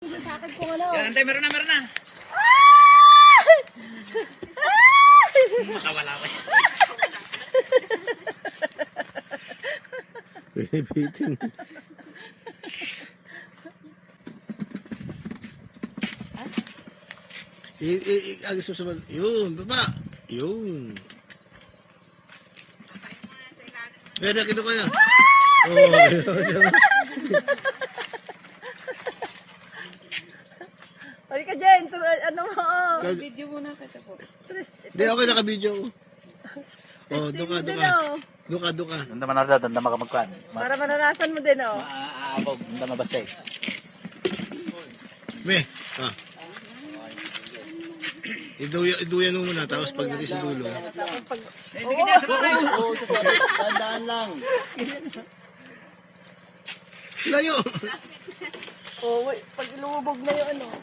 Sa akin kung ano. Yan, antay, meron na. Makawala ko. Pinipitin. Agis mo sa bal. Yun, baba. Yun. Ganda, kinuha na. Ay ka Jen, ano mo? Video muna kita po. Hindi, okay, naka-video ko. Oh, duka. Duka. Nanda manarda, nanda makamagkuhan. Para mananasan mo din, oh. Maaabog, nanda mabasay. Me, iduyan mo muna, tapos pagdating sa dulo. Tandaan lang. Layo! Oh, wait, pag lumubog na yung ano,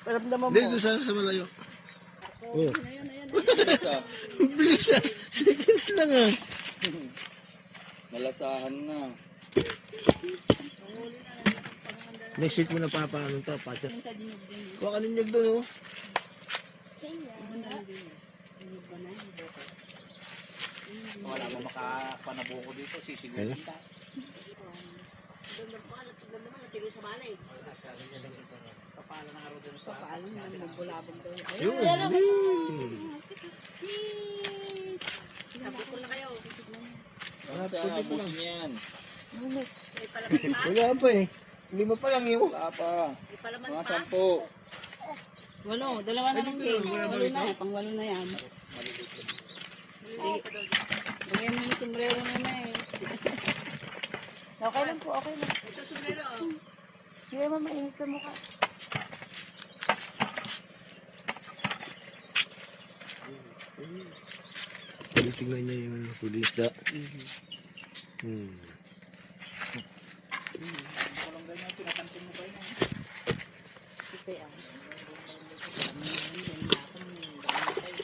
paramdaman mo. Hindi, doon sana sa malayo. Oh. Bilis ah. Seconds lang ah. Malasahan na. Next week mo na papaano to, pacha. Huwag ka ninyog doon oh. Wala mo makapanabuko dito, sisigurin ka. Yun. Abusin yan. Wala pa eh. 5 pa lang yun. Wala pa. Mga 10. Walo, dalawa na lang king. Walo na, pang-walo na yan. Bigyan mo yung sombrero na na eh. Okay lang po, okay lang. Ito sombrero, oh. Hindi naman mainit sa mukha. Tingnan niya yung huli isda.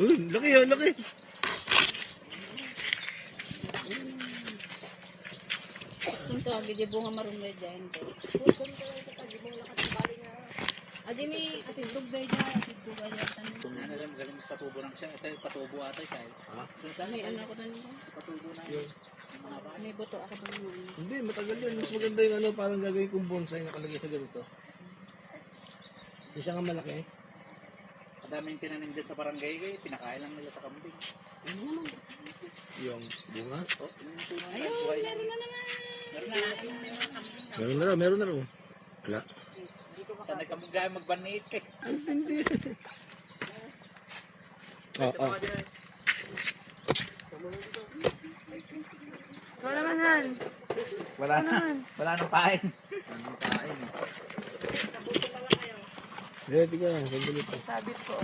Laki yan, laki. Ito, gidi bunga marunggay dyan. Adi ni atindog dahil dyan, atindog dahil dyan. Galing patubo ng siya. Ito patubo atay kahit. May ano ko doon. Patubo na yun. May buto ako doon. Hindi, matagal yan. Mas maganda yung ano, parang gagawin kong bonsai nakalagay sa ganito. Hindi siya nga malaki. Kadaming tinanim dyan sa barangay kayo. Pinakain lang nila sa kambing. Yung bunga. Oh, yung tunang ayun, meron na naman. Meron na raw. Wala. Sa nagkamugay magbanit kay. Hindi. Wala naman, Han. Wala nang pain. Hindi, tiga. Sandali pa. Sabit ko.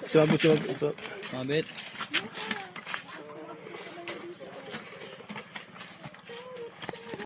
Sabit. Ito. Mabit.